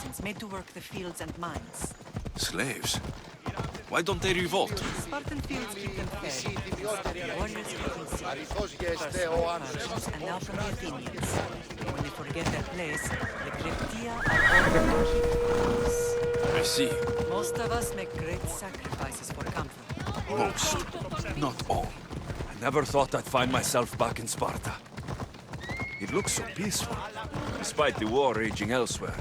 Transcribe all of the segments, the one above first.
citizens made to work the fields and mines. Slaves? Why don't they revolt? Spartan fields keep them fed. Warriors keep them safe. First from the Persians and now from the Athenians. When they forget their place, the Kryptia are ordered to keep peace. I see. Most of us make great sacrifices for comfort. Most, not all. I never thought I'd find myself back in Sparta. It looks so peaceful, despite the war raging elsewhere.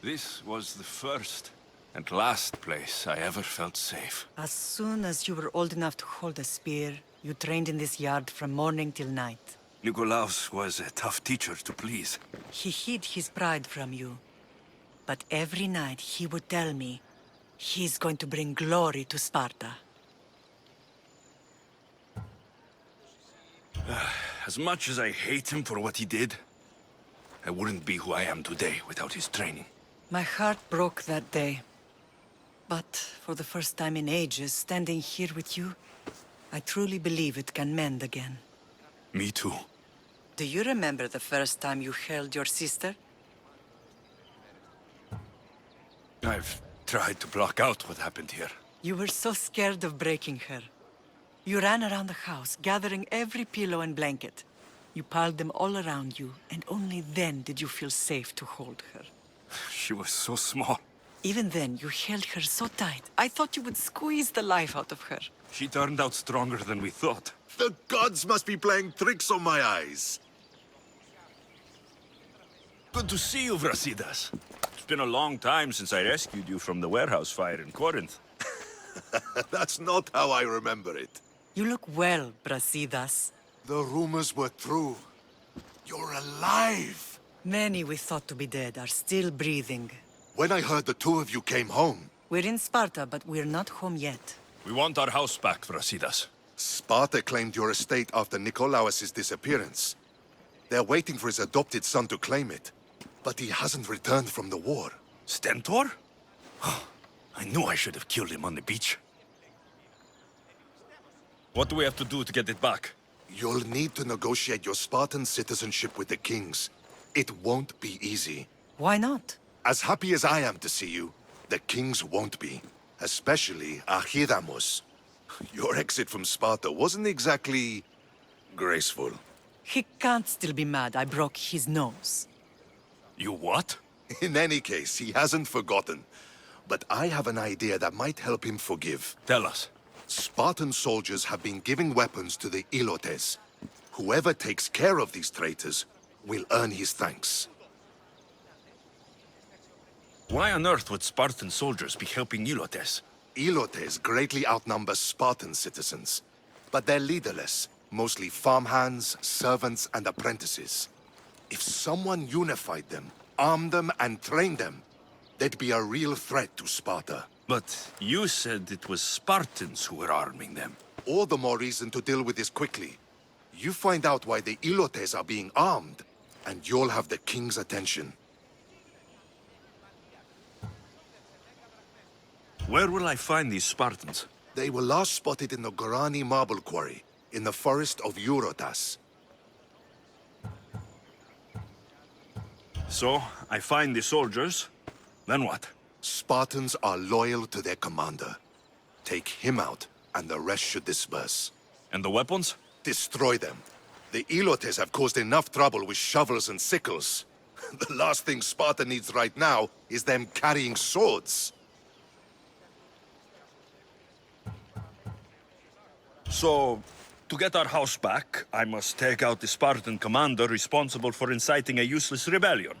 This was the first and last place I ever felt safe. As soon as you were old enough to hold a spear, you trained in this yard from morning till night. Nikolaos was a tough teacher to please. He hid his pride from you. But every night he would tell me, he's going to bring glory to Sparta. As much as I hate him for what he did, I wouldn't be who I am today without his training. My heart broke that day. But for the first time in ages, standing here with you, I truly believe it can mend again. Me too. Do you remember the first time you held your sister? I've tried to block out what happened here. You were so scared of breaking her. You ran around the house, gathering every pillow and blanket. You piled them all around you, and only then did you feel safe to hold her. She was so small. Even then, you held her so tight, I thought you would squeeze the life out of her. She turned out stronger than we thought. The gods must be playing tricks on my eyes. Good to see you, Brasidas. It's been a long time since I rescued you from the warehouse fire in Corinth. That's not how I remember it. You look well, Brasidas. The rumors were true. You're alive! Many we thought to be dead are still breathing. When I heard the two of you came home, We're in Sparta, but we're not home yet. We want our house back, Brasidas. Sparta claimed your estate after Nikolaos' disappearance. They're waiting for his adopted son to claim it. But he hasn't returned from the war. Stentor? I knew I should have killed him on the beach. What do we have to do to get it back? You'll need to negotiate your Spartan citizenship with the kings. It won't be easy. Why not? As happy as I am to see you, the kings won't be. Especially Archidamos. Your exit from Sparta wasn't exactly graceful. He can't still be mad I broke his nose. You what? In any case, he hasn't forgotten. But I have an idea that might help him forgive. Tell us. Spartan soldiers have been giving weapons to the Ilotes. Whoever takes care of these traitors will earn his thanks. Why on earth would Spartan soldiers be helping Ilotes? Ilotes greatly outnumber Spartan citizens. But they're leaderless, mostly farmhands, servants, and apprentices. If someone unified them, armed them, and trained them, they'd be a real threat to Sparta. But you said it was Spartans who were arming them. All the more reason to deal with this quickly. You find out why the Ilotes are being armed, and you'll have the king's attention. Where will I find these Spartans? They were last spotted in the Gorani marble quarry, in the forest of Eurotas. So, I find the soldiers, then what? Spartans are loyal to their commander. Take him out, and the rest should disperse. And the weapons? Destroy them. The Ilotes have caused enough trouble with shovels and sickles. The last thing Sparta needs right now is them carrying swords. So, to get our house back, I must take out the Spartan commander responsible for inciting a useless rebellion.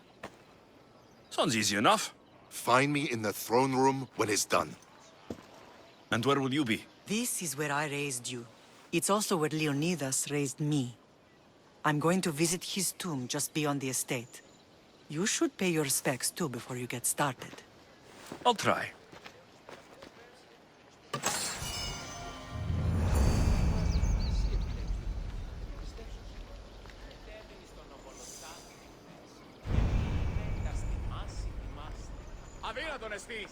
Sounds easy enough. Find me in the throne room when it's done. And where will you be? This is where I raised you. It's also where Leonidas raised me. I'm going to visit his tomb just beyond the estate. You should pay your respects too before you get started. I'll try. Αδύνατον εστίς!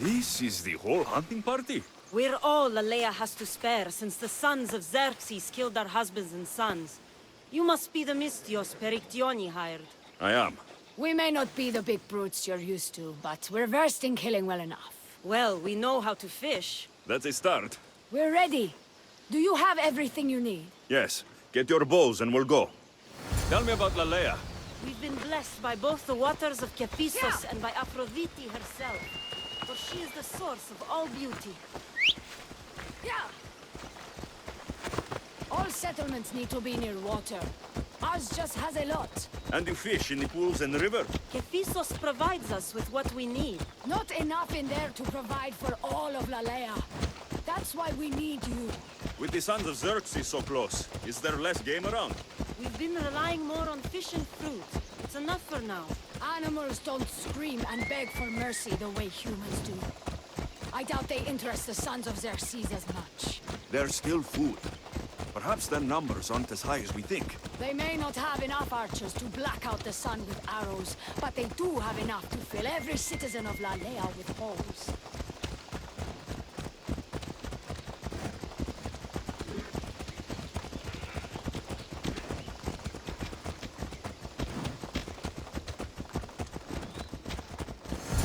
This is the whole hunting party? We're all Aleia has to spare, since the sons of Xerxes killed our husbands and sons. You must be the Mystios Perictioni hired. I am. We may not be the big brutes you're used to, but we're versed in killing well enough. Well, we know how to fish. That's a start. We're ready. Do you have everything you need? Yes. Get your bows and we'll go. Tell me about Lalea. We've been blessed by both the waters of Kephissos and by Aphrodite herself. For she is the source of all beauty. Yeah! All settlements need to be near water. Ours just has a lot. And you fish in the pools and the river? Kephissos provides us with what we need. Not enough in there to provide for all of Lalea. That's why we need you. With the sons of Xerxes so close, is there less game around? We've been relying more on fish and fruit. It's enough for now. Animals don't scream and beg for mercy the way humans do. I doubt they interest the sons of Xerxes as much. There's still food. Perhaps their numbers aren't as high as we think. They may not have enough archers to black out the sun with arrows, but they do have enough to fill every citizen of Lalea with holes.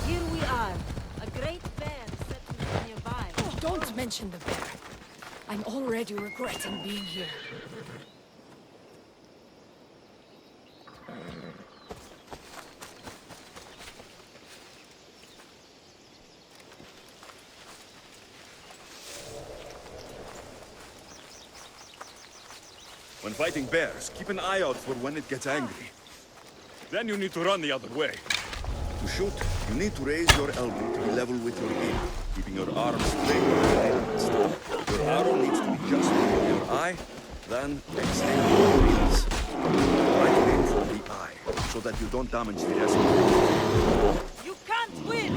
Here we are. A great bear settling nearby. Don't mention the bear. I'm already regretting being here. When fighting bears, keep an eye out for when it gets angry. Then you need to run the other way. To shoot, you need to raise your elbow to be level with your aim, keeping your arm straight and balanced. Your arrow needs to be just below your eye, then exhale, release. Try to aim for the eye, so that you don't damage the rest of the You can't win!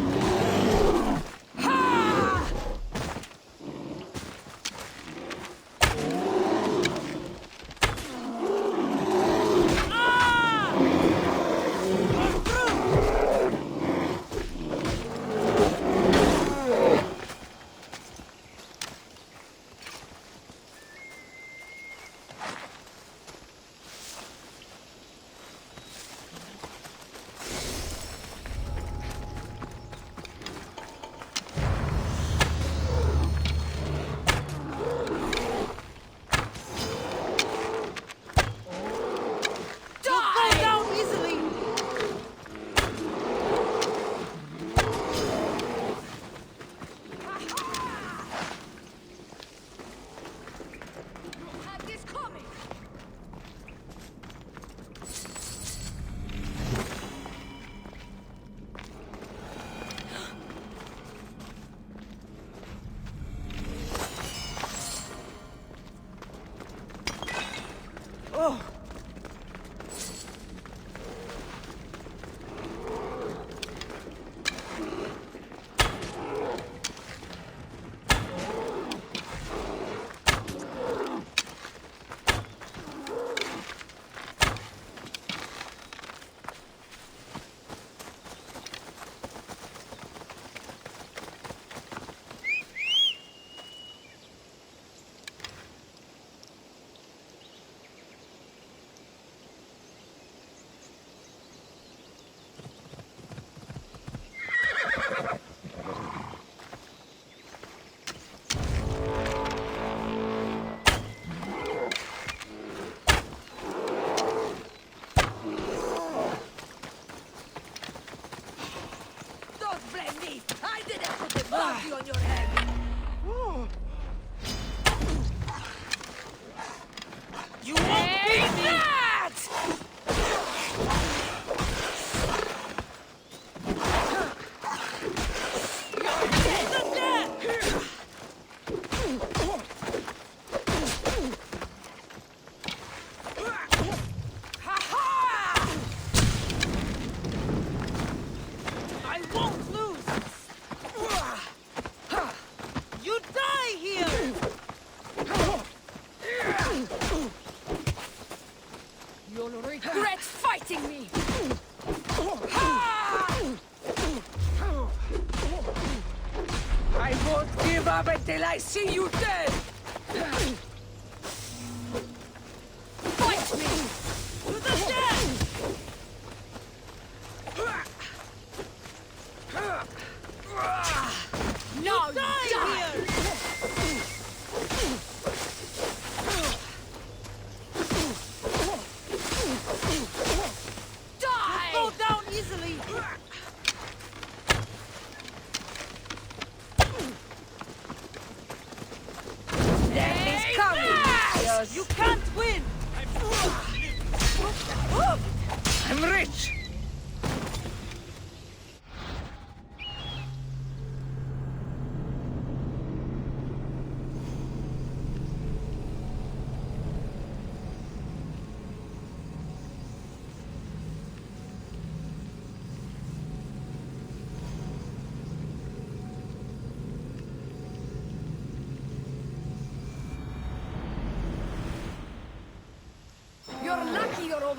On your head. You won't beat me! You'll regret fighting me! I won't give up until I see you dead! Fight me! To the death! Now Die here! Die! Go down easily! Death is coming! You can't win! I'm rich!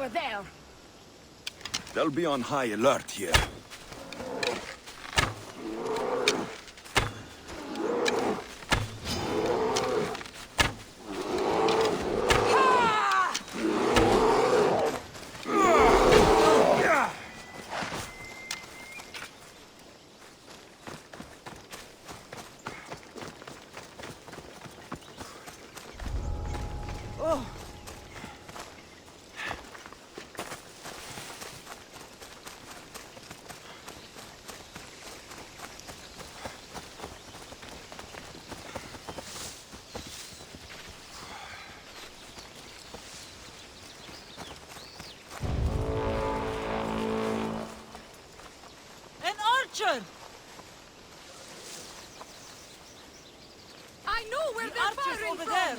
over there. They'll be on high alert here. An archer! I know where The they're archer's firing over from! there!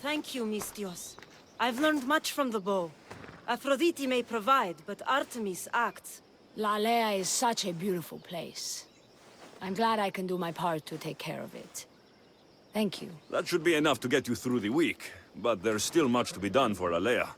Thank you, Mistios. I've learned much from the bow. Aphrodite may provide, but Artemis acts. Lalea is such a beautiful place. I'm glad I can do my part to take care of it. Thank you. That should be enough to get you through the week, but there's still much to be done for Alea.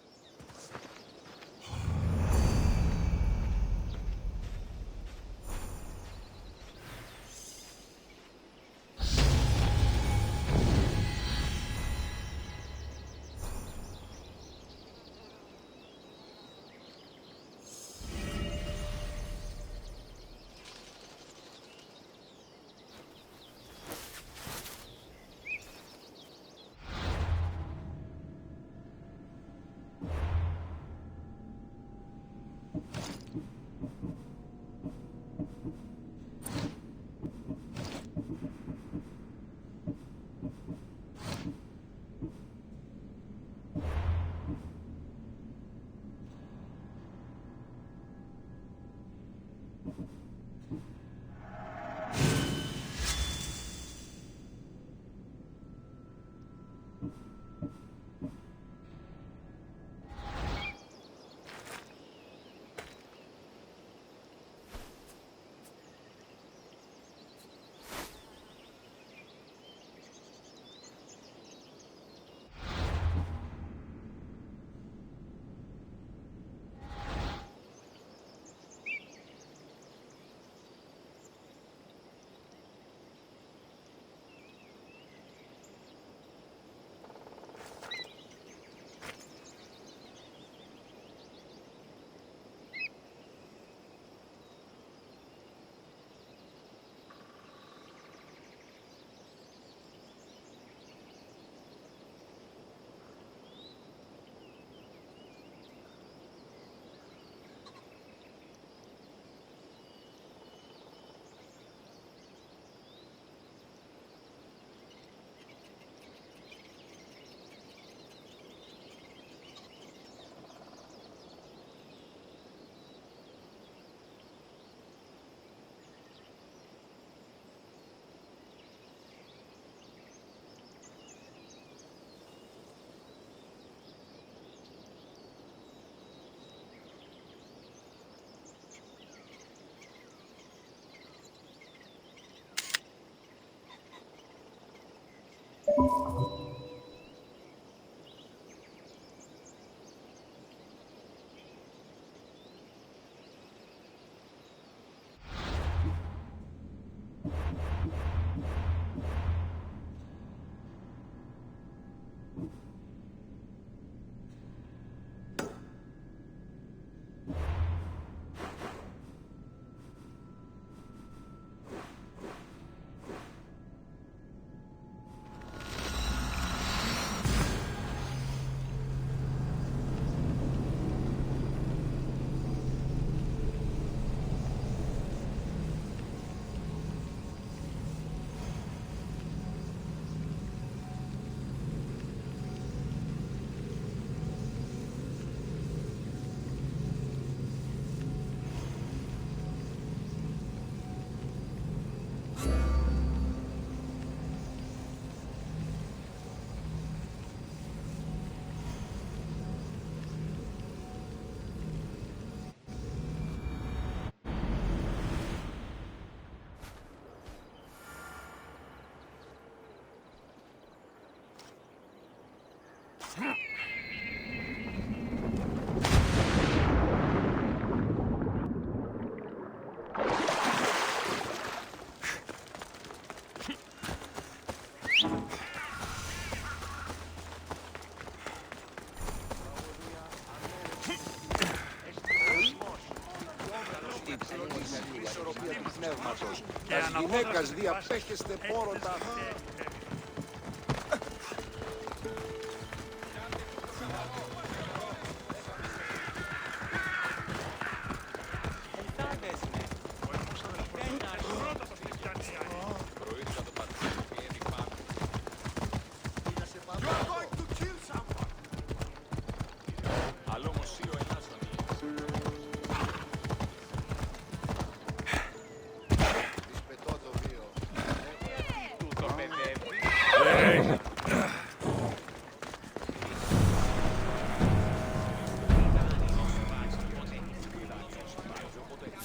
Τας γυναίκας διαπέχεστε πόροτα.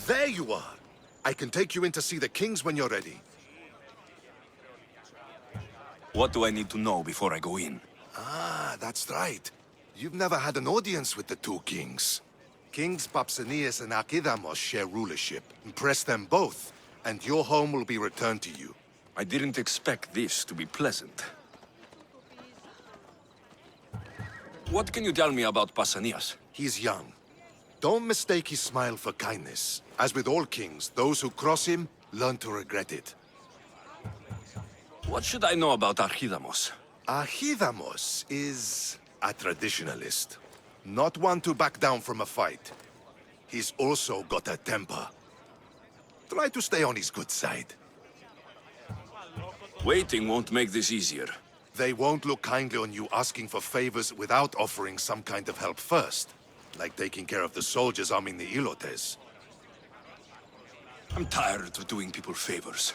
There you are! I can take you in to see the kings when you're ready. What do I need to know before I go in? Ah, that's right. You've never had an audience with the two kings. Kings Papsanias and Archidamos share rulership. Impress them both, and your home will be returned to you. I didn't expect this to be pleasant. What can you tell me about Pausanias? He's young. Don't mistake his smile for kindness. As with all kings, those who cross him learn to regret it. What should I know about Archidamos? Archidamos is a traditionalist. Not one to back down from a fight. He's also got a temper. Try to stay on his good side. Waiting won't make this easier. They won't look kindly on you asking for favors without offering some kind of help first. Like taking care of the soldiers arming the Ilotes. I'm tired of doing people favors.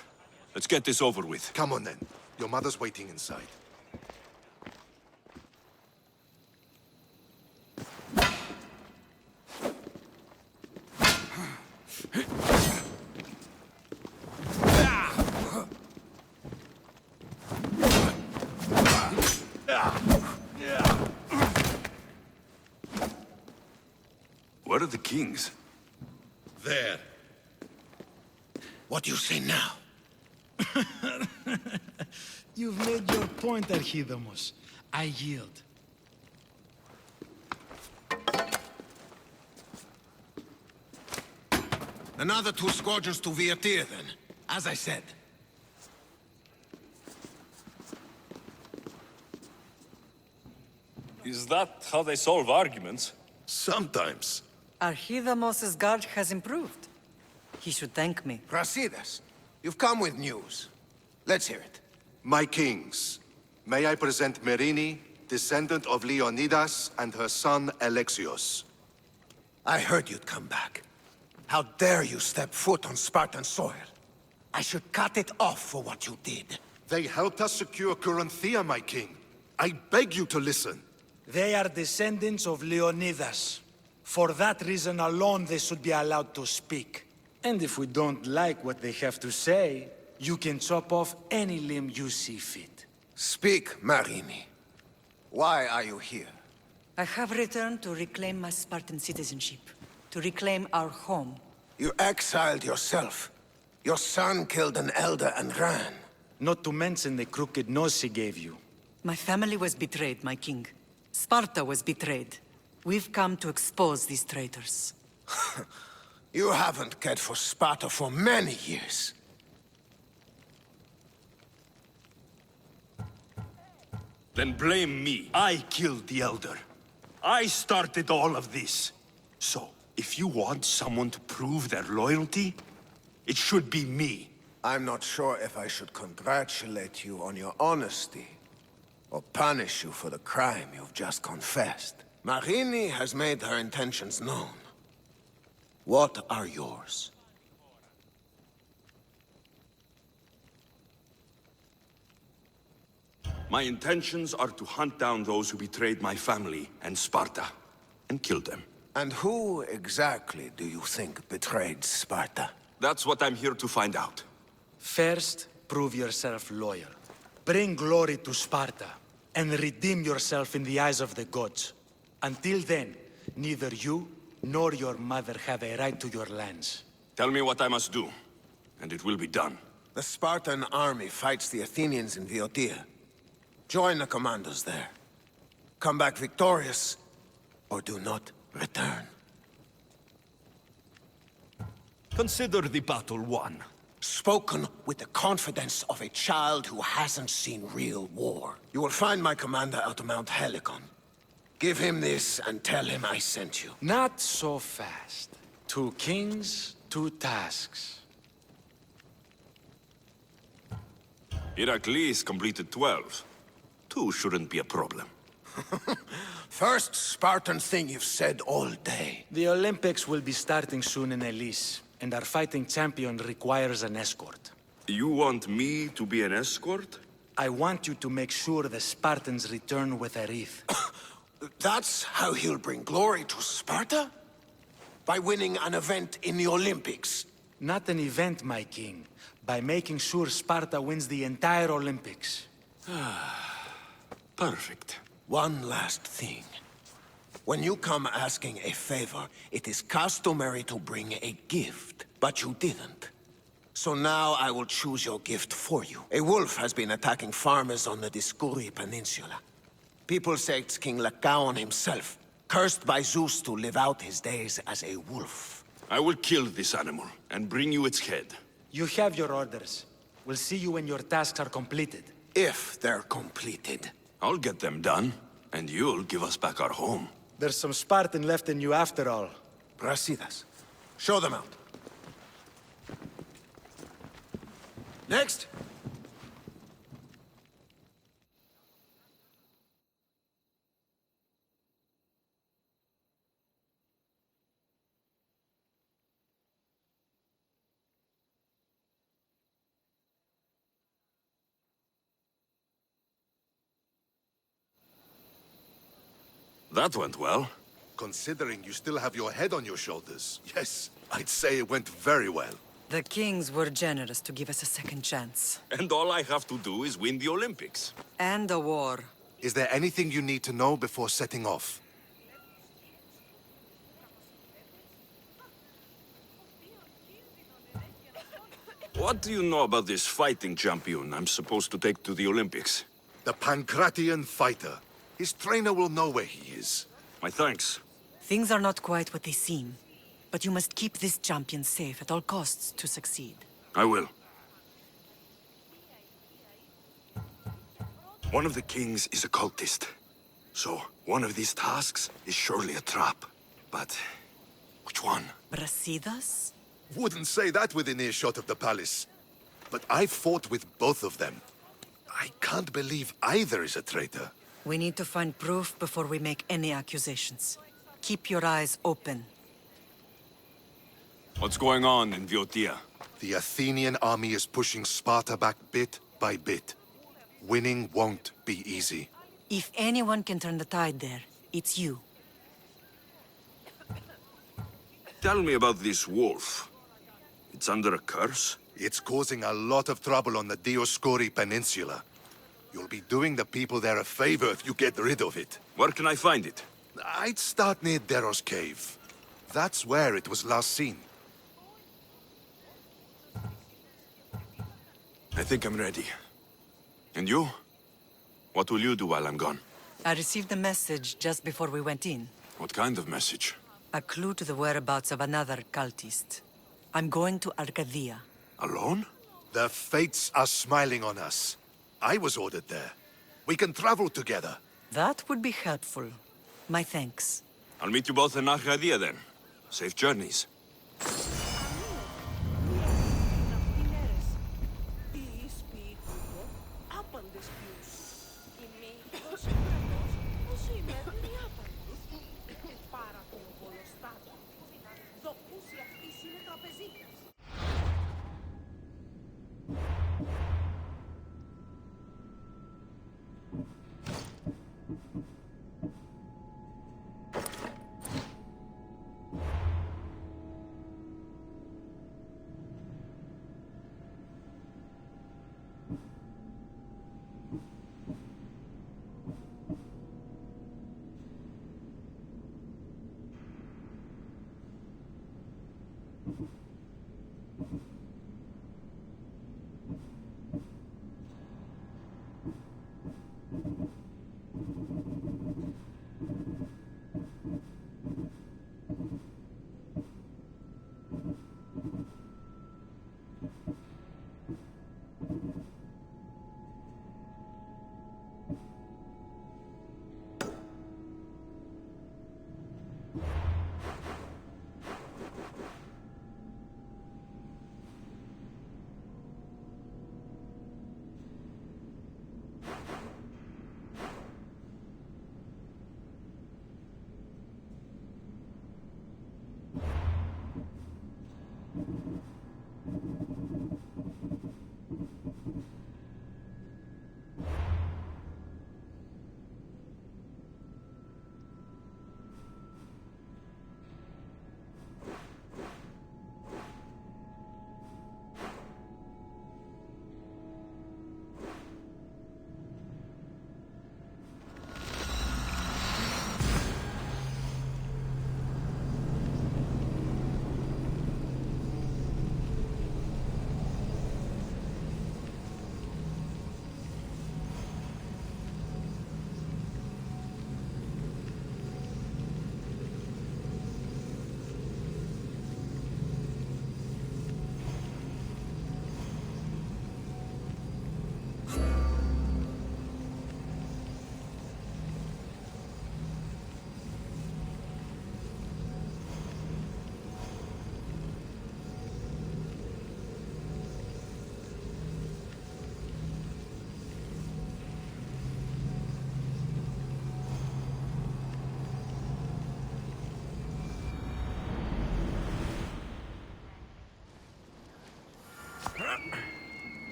Let's get this over with. Come on then. Your mother's waiting inside. Where are the kings? There. What do you say now? You've made your point, Archidamos. I yield. Another 2 squadrons to Viatir, then. As I said. Is that how they solve arguments? Sometimes. Archidamos's guard has improved. He should thank me. Brasidas, you've come with news. Let's hear it. My kings, may I present Merini, descendant of Leonidas, and her son Alexios. I heard you'd come back. How dare you step foot on Spartan soil? I should cut it off for what you did. They helped us secure Corinthia, my king. I beg you to listen. They are descendants of Leonidas. For that reason alone, they should be allowed to speak. And if we don't like what they have to say, you can chop off any limb you see fit. Speak, Marini. Why are you here? I have returned to reclaim my Spartan citizenship, to reclaim our home. You exiled yourself. Your son killed an elder and ran. Not to mention the crooked nose he gave you. My family was betrayed, my king. Sparta was betrayed. We've come to expose these traitors. You haven't cared for Sparta for many years. Then blame me. I killed the Elder. I started all of this. So, if you want someone to prove their loyalty, it should be me. I'm not sure if I should congratulate you on your honesty, or punish you for the crime you've just confessed. Marini has made her intentions known. What are yours? My intentions are to hunt down those who betrayed my family and Sparta, and kill them. And who exactly do you think betrayed Sparta? That's what I'm here to find out. First, prove yourself loyal. Bring glory to Sparta. and redeem yourself in the eyes of the gods. Until then, neither you nor your mother have a right to your lands. Tell me what I must do, and it will be done. The Spartan army fights the Athenians in Viotia. Join the commandos there. Come back victorious, or do not return. Consider the battle won. Spoken with the confidence of a child who hasn't seen real war. You will find my commander out of Mount Helicon. Give him this and tell him I sent you. Not so fast. 2 kings, 2 tasks. Heracles completed 12. 2 shouldn't be a problem. First Spartan thing you've said all day. The Olympics will be starting soon in Elise, and our fighting champion requires an escort. You want me to be an escort? I want you to make sure the Spartans return with a wreath. That's how he'll bring glory to Sparta? By winning an event in the Olympics? Not an event, my king. By making sure Sparta wins the entire Olympics. Perfect. One last thing. When you come asking a favor, it is customary to bring a gift, but you didn't. So now I will choose your gift for you. A wolf has been attacking farmers on the Dioscuri Peninsula. People say it's King Lycaon himself, cursed by Zeus to live out his days as a wolf. I will kill this animal and bring you its head. You have your orders. We'll see you when your tasks are completed. If they're completed. I'll get them done, and you'll give us back our home. There's some Spartan left in you after all. Brasidas. Show them out. Next! That went well. Considering you still have your head on your shoulders, yes, I'd say it went very well. The kings were generous to give us a second chance. And all I have to do is win the Olympics. And a war. Is there anything you need to know before setting off? What do you know about this fighting champion I'm supposed to take to the Olympics? The Pancratian fighter. His trainer will know where he is. My thanks. Things are not quite what they seem. But you must keep this champion safe at all costs to succeed. I will. One of the kings is a cultist. So, one of these tasks is surely a trap. But, which one? Brasidas? Wouldn't say that within earshot of the palace. But I fought with both of them. I can't believe either is a traitor. We need to find proof before we make any accusations. Keep your eyes open. What's going on in Viotia? The Athenian army is pushing Sparta back bit by bit. Winning won't be easy. If anyone can turn the tide there, it's you. Tell me about this wolf. It's under a curse? It's causing a lot of trouble on the Dioscuri Peninsula. You'll be doing the people there a favor if you get rid of it. Where can I find it? I'd start near Deros Cave. That's where it was last seen. I think I'm ready. And you? What will you do while I'm gone? I received a message just before we went in. What kind of message? A clue to the whereabouts of another cultist. I'm going to Arcadia. Alone? The fates are smiling on us. I was ordered there. We can travel together. That would be helpful. My thanks. I'll meet you both in Arcadia then. Safe journeys.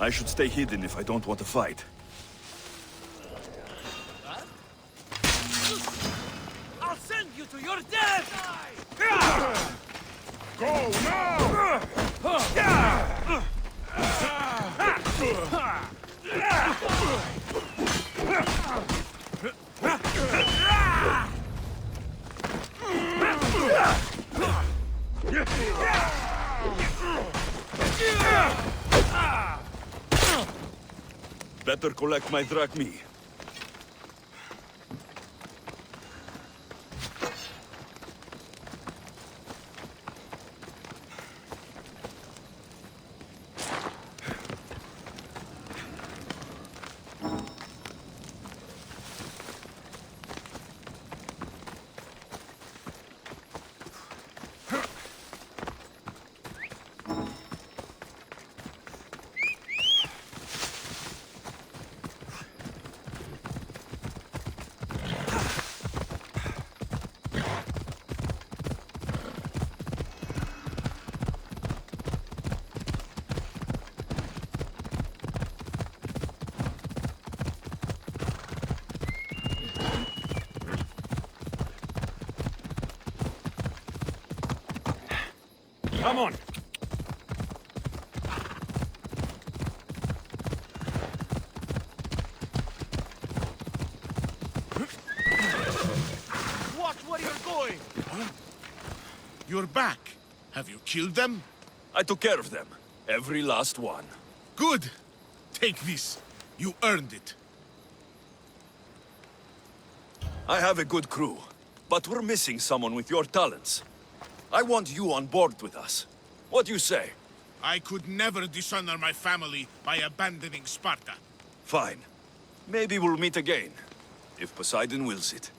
I should stay hidden if I don't want to fight. I'll send you to your death! Go now! Better collect my drachmi. Come on! Watch where you're going! You're back. Have you killed them? I took care of them. Every last one. Good. Take this. You earned it. I have a good crew, but we're missing someone with your talents. I want you on board with us. What do you say? I could never dishonor my family by abandoning Sparta. Fine. Maybe we'll meet again, if Poseidon wills it.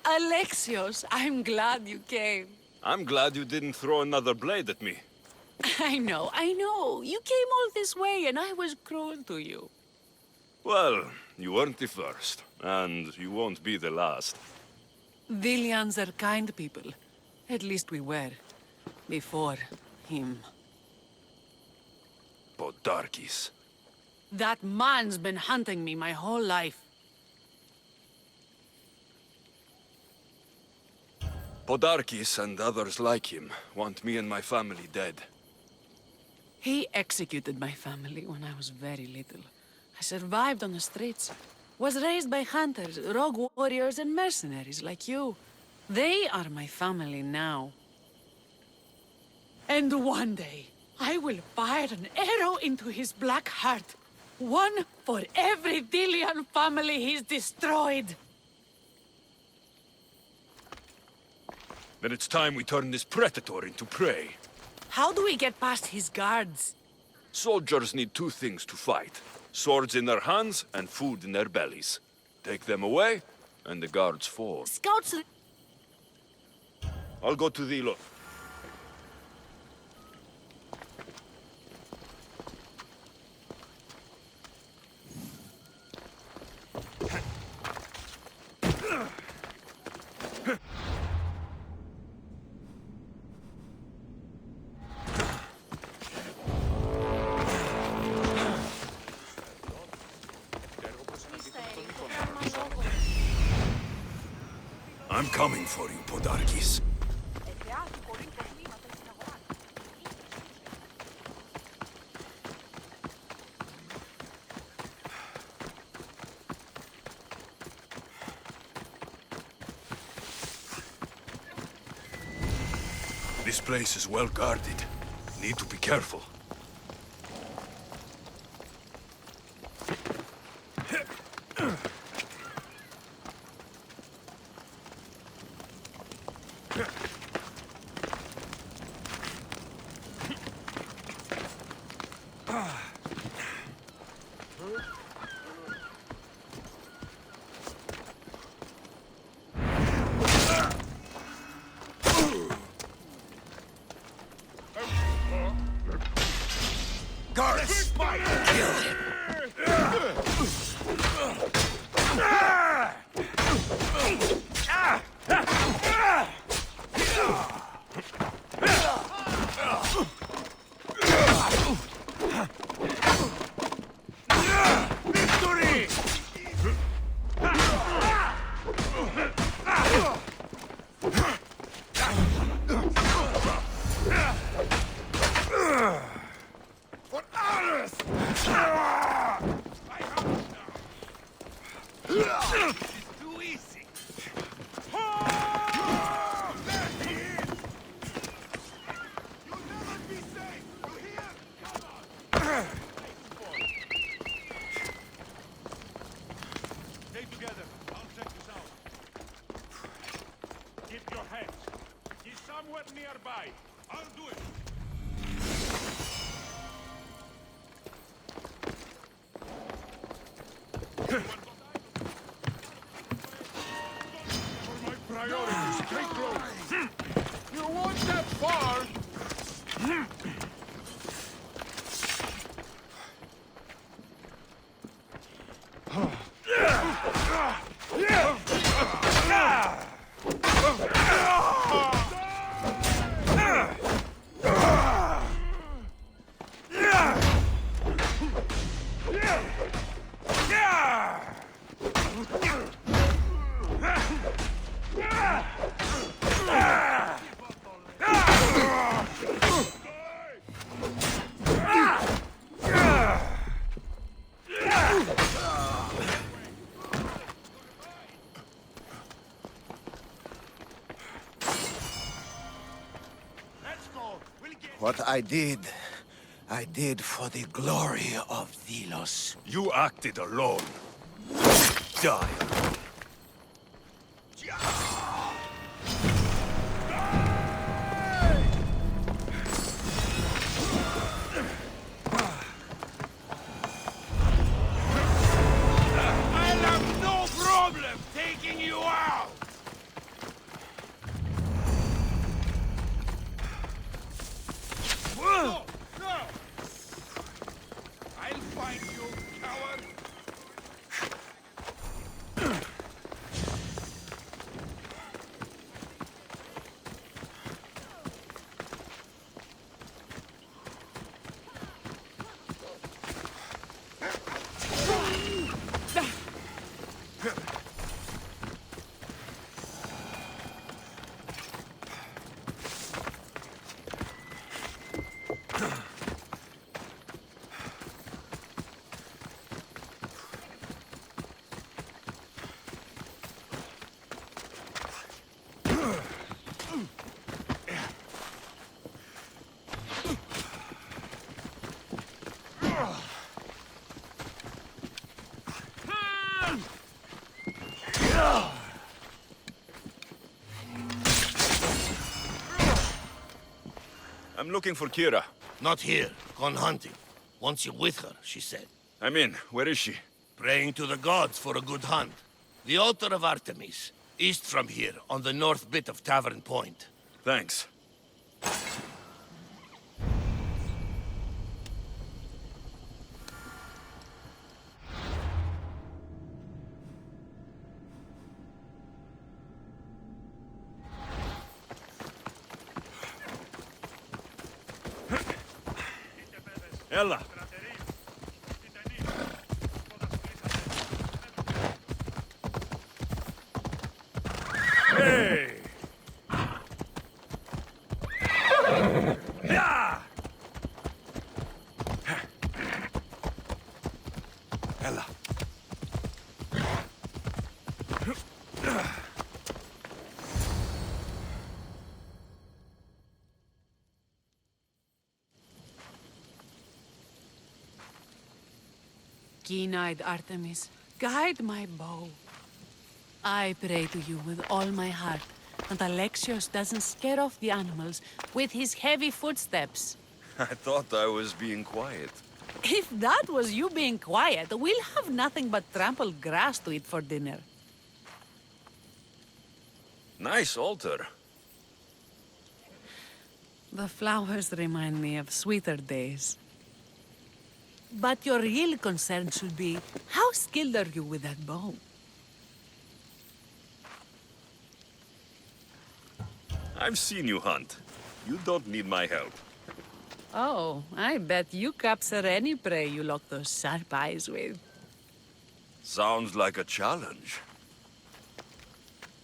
Alexios, I'm glad you came. I'm glad you didn't throw another blade at me. I know. You came all this way and I was cruel to you. Well, you weren't the first, and you won't be the last. Villians are kind people. At least we were. Before him. Podarkis. That man's been hunting me my whole life. Podarkis and others like him want me and my family dead. He executed my family when I was very little. I survived on the streets. Was raised by hunters, rogue warriors, and mercenaries like you. They are my family now. And one day, I will fire an arrow into his black heart. One for every Dilian family he's destroyed. Then it's time we turn this predator into prey. How do we get past his guards? Soldiers need two things to fight. Swords in their hands and food in their bellies. Take them away, and the guards fall. Scouts... I'll go to the lo... I'm coming for you, Podarkis. This place is well guarded. Need to be careful. Guards! Kill him! Victory! For ours! It's too easy. There he is! You'll never be safe! You hear? Come on! Stay together. I'll check this out. Keep your hands. He's somewhere nearby. I'll do it. For my priorities, take road. You won't get far. What I did for the glory of Delos. You acted alone. Die. I'll have no problem taking you out. No! No! I'll find you, coward! I'm looking for Kira. Not here. Gone hunting. Wants you with her, she said. I'm in. Where is she? Praying to the gods for a good hunt. The altar of Artemis. East from here, on the north bit of Tavern Point. Thanks. Ella. Hey! Yeah! Ella. Keen-eyed Artemis, guide my bow. I pray to you with all my heart, and Alexios doesn't scare off the animals with his heavy footsteps. I thought I was being quiet. If that was you being quiet, we'll have nothing but trampled grass to eat for dinner. Nice altar. The flowers remind me of sweeter days. But your real concern should be, how skilled are you with that bow? I've seen you hunt. You don't need my help. Oh, I bet you capture any prey you lock those sharp eyes with. Sounds like a challenge.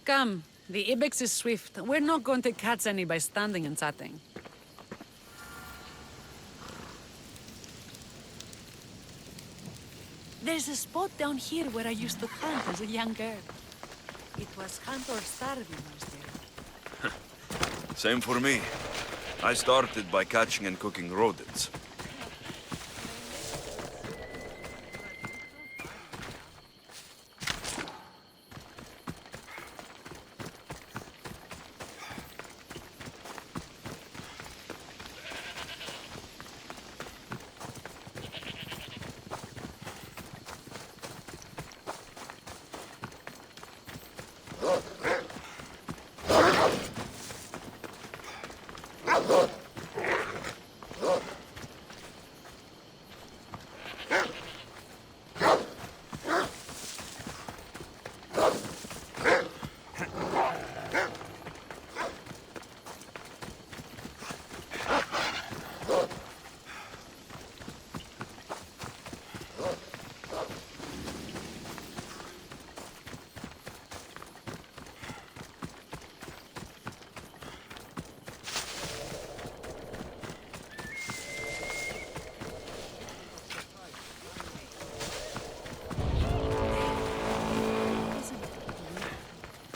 Come, the ibex is swift. We're not going to catch any by standing and chatting. There's a spot down here where I used to hunt as a young girl. It was hunt or starve when I was there. Same for me. I started by catching and cooking rodents.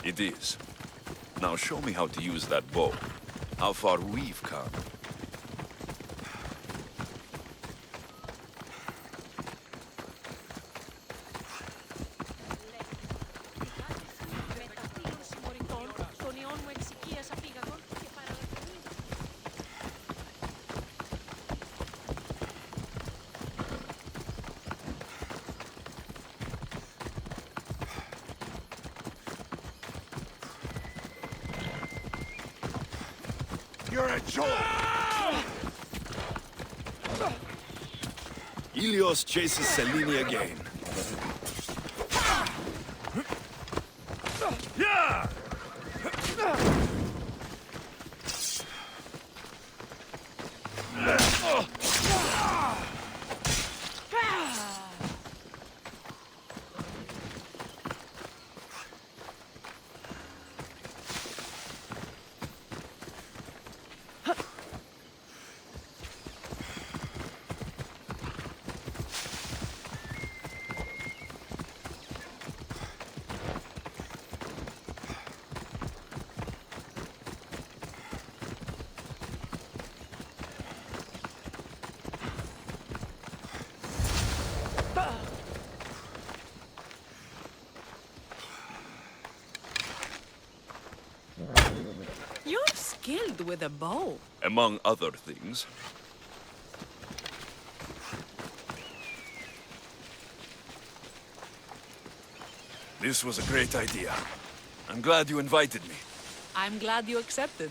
It is. Now show me how to use that bow. How far we've come. You're a joke! Ilios chases Selene again. Yeah! skilled with a bow. Among other things. This was a great idea. I'm glad you invited me. I'm glad you accepted.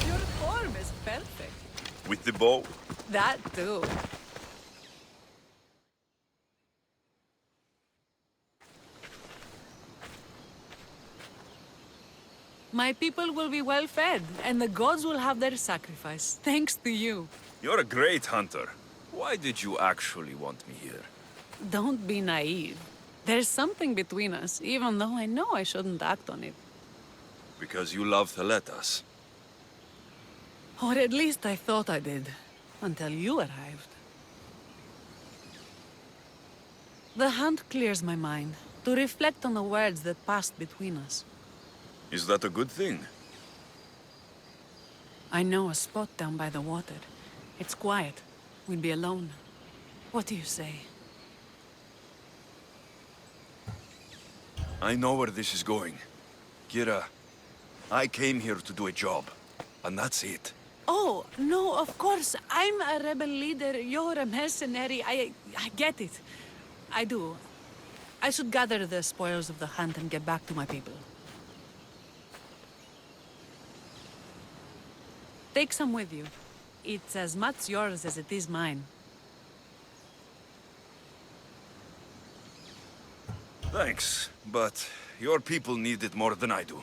Your form is perfect. With the bow? That too. My people will be well fed, and the gods will have their sacrifice, thanks to you. You're a great hunter. Why did you actually want me here? Don't be naive. There's something between us, even though I know I shouldn't act on it. Because you love to let us. Or at least I thought I did, until you arrived. The hunt clears my mind, to reflect on the words that passed between us. Is that a good thing? I know a spot down by the water. It's quiet. We'll be alone. What do you say? I know where this is going. Kira, I came here to do a job, and that's it. Oh, no, of course. I'm a rebel leader. You're a mercenary. I get it. I do. I should gather the spoils of the hunt and get back to my people. Take some with you. It's as much yours as it is mine. Thanks, but your people need it more than I do.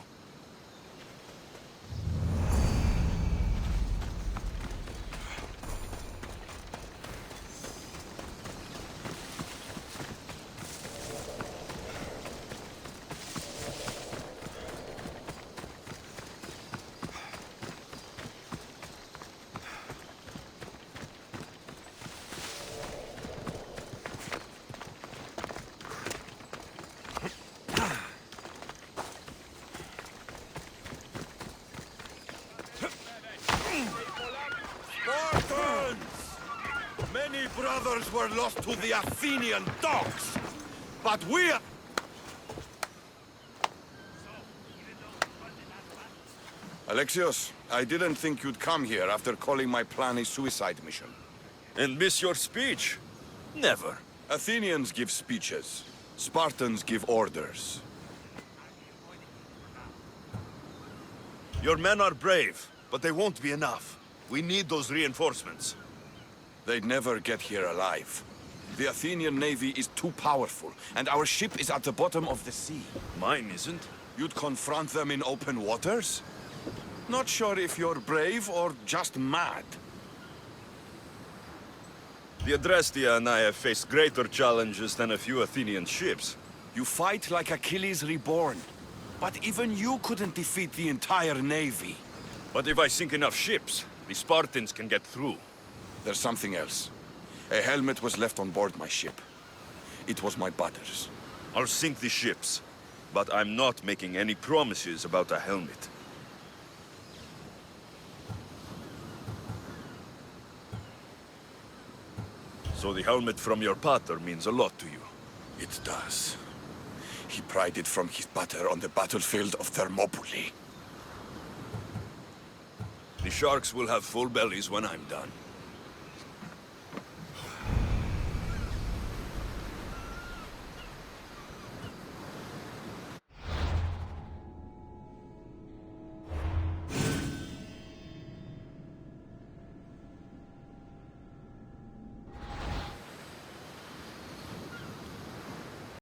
Many brothers were lost to the Athenian dogs, but we are... Alexios, I didn't think you'd come here after calling my plan a suicide mission. And miss your speech? Never. Athenians give speeches. Spartans give orders. Your men are brave, but they won't be enough. We need those reinforcements. They'd never get here alive. The Athenian navy is too powerful, and our ship is at the bottom of the sea. Mine isn't. You'd confront them in open waters? Not sure if you're brave or just mad. The Adrestia and I have faced greater challenges than a few Athenian ships. You fight like Achilles reborn. But even you couldn't defeat the entire navy. But if I sink enough ships, the Spartans can get through. There's something else. A helmet was left on board my ship. It was my brother's. I'll sink the ships, but I'm not making any promises about a helmet. So the helmet from your pater means a lot to you. It does. He pried it from his pater on the battlefield of Thermopylae. The sharks will have full bellies when I'm done.